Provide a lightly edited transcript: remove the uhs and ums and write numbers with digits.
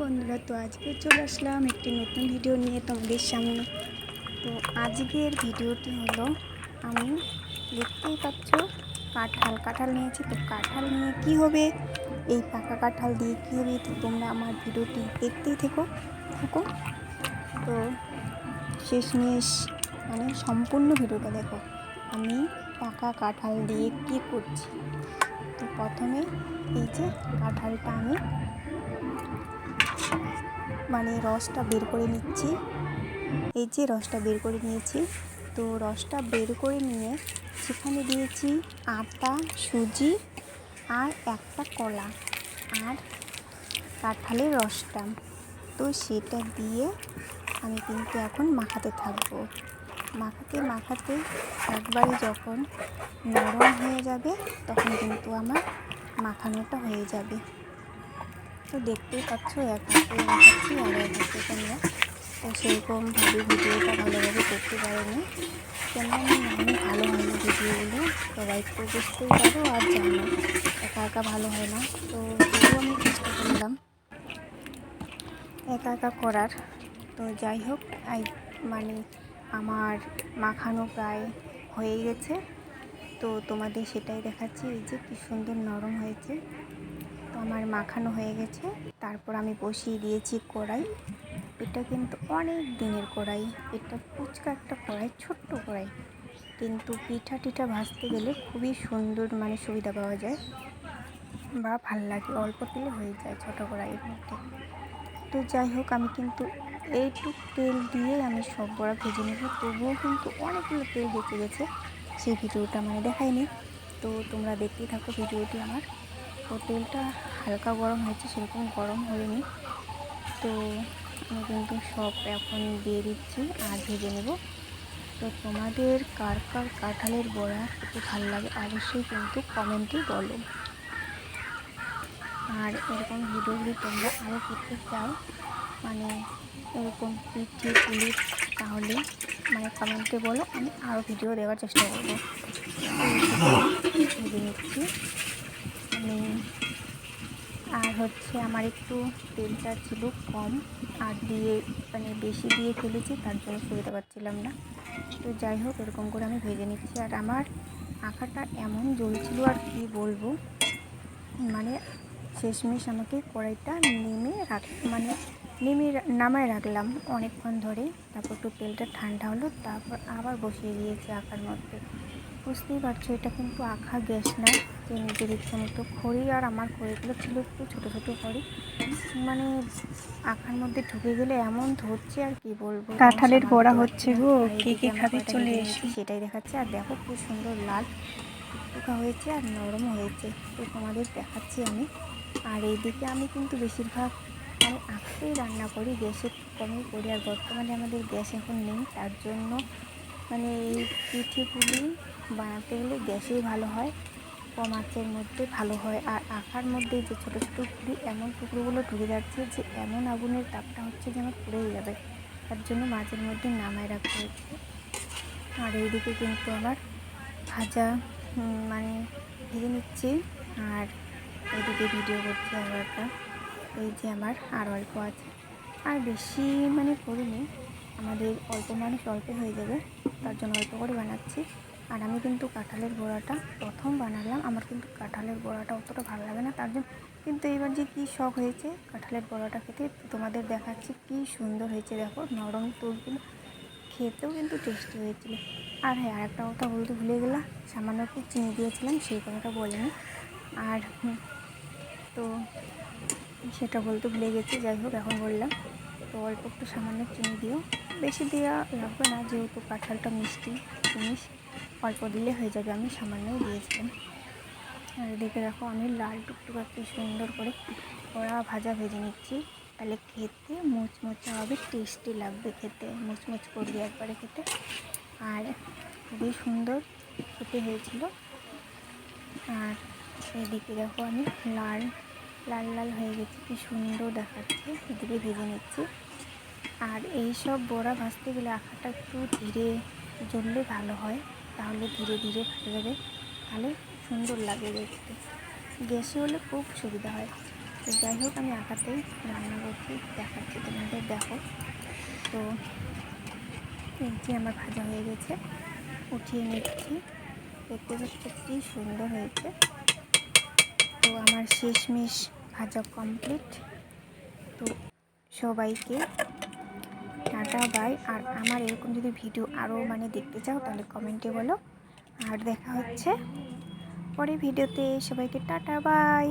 বন্ধুরা, তো আজকে চলে আসলাম একটি নতুন ভিডিও নিয়ে তোমাদের সামনে। তো আজকের ভিডিওটি হলো, আমি দেখতেই পাচ্ছ কাঁঠাল নিয়েছি। তো কাঁঠাল নিয়ে কি হবে, এই পাকা কাঁঠাল দিয়ে কি হবে, তো তোমরা আমার ভিডিওটি দেখতেই থাকো। তো শেষমেশ মানে সম্পূর্ণ ভিডিওটা দেখো, আমি পাকা কাঁঠাল দিয়ে কি করছি। তো প্রথমে এই যে কাঁঠালটা আমি রসটা বের করে নিচ্ছি। এই যে রসটা বের করে নিয়েছি। তো রসটা বের করে নিয়ে সেখানে দিয়েছি আটা, সুজি আর একটা কলা আর কাঁঠালের রসটা। তো সেটা দিয়ে আমি কিন্তু এখন মাখাতে থাকবো। মাখাতে একবারে যখন নরম হয়ে যাবে তখন কিন্তু আমার মাখানোটা হয়ে যাবে। তো দেখতেই পাচ্ছ, এক হাতে মাখাচ্ছি আর এক হাতে তোমরা তো সেরকমভাবে ভিডিওটা ভালোভাবে করতে পারেনি, কেন আমি ভালো হয় না ভিডিওগুলো, সবাই তো বুঝতেই পারো আর জানো একা ভালো হয় না। তো তবুও আমি চেষ্টা করলাম একা করার। তো যাই হোক, আমার মাখানো প্রায় হয়ে গেছে। তো তোমাদের সেটাই দেখাচ্ছি, এই যে কি সুন্দর নরম হয়েছে। তো আমার মাখানো হয়ে গেছে। তারপর আমি বসিয়ে দিয়েছি কড়াই। এটা কিন্তু অনেক দিনের কড়াই, এটা ফুচকা একটা কড়াই, ছোট্ট কড়াই, কিন্তু পিঠা ভাজতে গেলে খুবই সুন্দর সুবিধা পাওয়া যায় বা ভাল লাগে, অল্প তেলে হয়ে যায় ছোটো কড়াইয়ের মধ্যে। তো যাই হোক, আমি কিন্তু এইটুক তেল দিয়ে আমি সব বড়া ভেজে নেব। তবুও কিন্তু অনেকগুলো তেল বেঁচে গেছে, সেই ভিডিওটা দেখাইনি। তো তোমরা দেখতেই থাকো ভিডিওটি আমার। তো তেলটা হালকা গরম হয়েছে, সেরকম গরম হয়নি। তো আমি কিন্তু সব এখন দিয়ে দিচ্ছি আর ভেজে নেব। তো তোমাদের কার কাঁঠালের বড়া খেতে ভালো লাগে অবশ্যই কিন্তু কমেন্টে বলো। আর এরকম ভিডিও যদি তোমরা আরও করতে চাও, এরকম পিঠে পুলি, তাহলে কমেন্টে বলো, আমি আরও ভিডিও দেওয়ার চেষ্টা করবো। ভেজে নিচ্ছি আমি। আর আমার একটু তেলটা ছিল কম, আর দিয়ে বেশি দিয়ে ফেলেছি, তার জন্য সুবিধা পাচ্ছিলাম না। তো যাই হোক, এরকম করে আমি ভেজে নিচ্ছি। আর আমার আঁকাটা এমন জ্বলছিল আর কি বলবো, শেষমেশ আমাকে কড়াইটা নামায় রাখলাম অনেকক্ষণ ধরে। তারপর একটু তেলটা ঠান্ডা হলো, তারপর আবার বসিয়ে দিয়েছি আঁকার মধ্যে। বুঝতেই পারছো, এটা কিন্তু আঁকা গ্যাস না যে নিজের ইচ্ছে মতো। খড়ি আর আমার খড়িগুলো ছিল একটু ছোটো খড়ি, আঁকার মধ্যে ঢুকে গেলে এমন ধরছে আর কি বলবো। কাঁঠালের বড়া হচ্ছে গো, কে খাবে চলে এসো। সেটাই দেখাচ্ছে। আর দেখো খুব সুন্দর লাল টুকটুকা হয়েছে আর নরম হয়েছে। তো তোমাদের দেখাচ্ছি আমি। আর এইদিকে আমি কিন্তু বেশিরভাগ আঁকতেই রান্না করি, গ্যাসে একটু কমই করি। আর বর্তমানে আমাদের গ্যাস এখন নেই, তার জন্য এই পিঠে পুলি বানাতে হলে গ্যাসেই ভালো হয়, কম আঁচের মধ্যে ভালো হয়। আর আঁকার মধ্যে যে ছোটো পুলি, এমন টুকরোগুলো ঢুকে যাচ্ছে যে এমন আগুনের তাপটা হচ্ছে যে আমার পুড়েই যাবে, তার জন্য মাঝের মধ্যে নামায় রাখতে হচ্ছে। আর এইদিকে কিন্তু আমার ভাজা ভেজে নিচ্ছি, আর এদিকে ভিডিও করছি আরও একটা। এই যে আমার আর অল্প আছে, আর বেশি করিনি, আমাদের অল্প মানুষ, অল্প হয়ে যাবে, তার জন্য অল্প করে বানাচ্ছি। আর আমি কিন্তু কাঁঠালের বড়াটা প্রথম বানালাম, আমার কিন্তু কাঁঠালের বড়াটা অতটা ভালো লাগে না, তার জন্য কিন্তু এবার যে কী শখ হয়েছে কাঁঠালের বড়াটা খেতে, তোমাদের দেখাচ্ছি কি সুন্দর হয়েছে। দেখো নরম তুলতুল, খেতেও কিন্তু টেস্টি হয়েছিল। আর হ্যাঁ, আরেকটা কথা বলতে ভুলে গেলাম, সামান্য একটু চিনি দিয়েছিলাম, সেই কথাটা বলিনি। আর তো সেটা বলতে ভুলে গেছি, যাই হোক এখন বললাম। তো অল্প একটু সামান্য চিনি দিও, বেশি দেওয়া লাগবে না, যেহেতু কাঁঠালটা মিষ্টি জিনিস, অল্প দিলে হয়ে যাবে, আমি সামান্যই দিয়েছিলাম। আর এদিকে দেখো আমি লাল টুকটুকা কি সুন্দর করে কড়া ভাজা ভেজে নিচ্ছি, তাহলে খেতে মুচমুচে হবে, টেস্টি লাগবে খেতে, মুচমুচ করবে একবারে খেতে। আর খুবই সুন্দর খেতে হয়েছিল। আর এদিকে দেখো আমি লাল হয়ে গেছে, কি সুন্দর দেখাচ্ছে, এদিকে ভেজে নিচ্ছি। আর এই সব বড়া ভাজতে গেলে আঁকাটা একটু ধীরে জ্বললে ভালো হয়, তাহলে ধীরে ধীরে ভাজা যাবে, তাহলে সুন্দর লাগে দেখতে। গ্যাসে হলে খুব সুবিধা হয়, তো যাই হোক, আমি আঁকাতেই রান্না করছি, দেখাচ্ছি তোমাদের, দেখো। তো এই যে আমার ভাজা হয়ে গেছে, উঠিয়ে নিচ্ছি। দেখতে পাচ্ছ কি সুন্দর হয়েছে। তো আমার শেষমেশ ভাজা কমপ্লিট। তো সবাইকে টাটা বাই। আর আমার এরকম যদি ভিডিও আরও দেখতে চাও তাহলে কমেন্টে বলো। আর দেখা হচ্ছে পরে ভিডিওতে। সবাইকে টাটা বাই।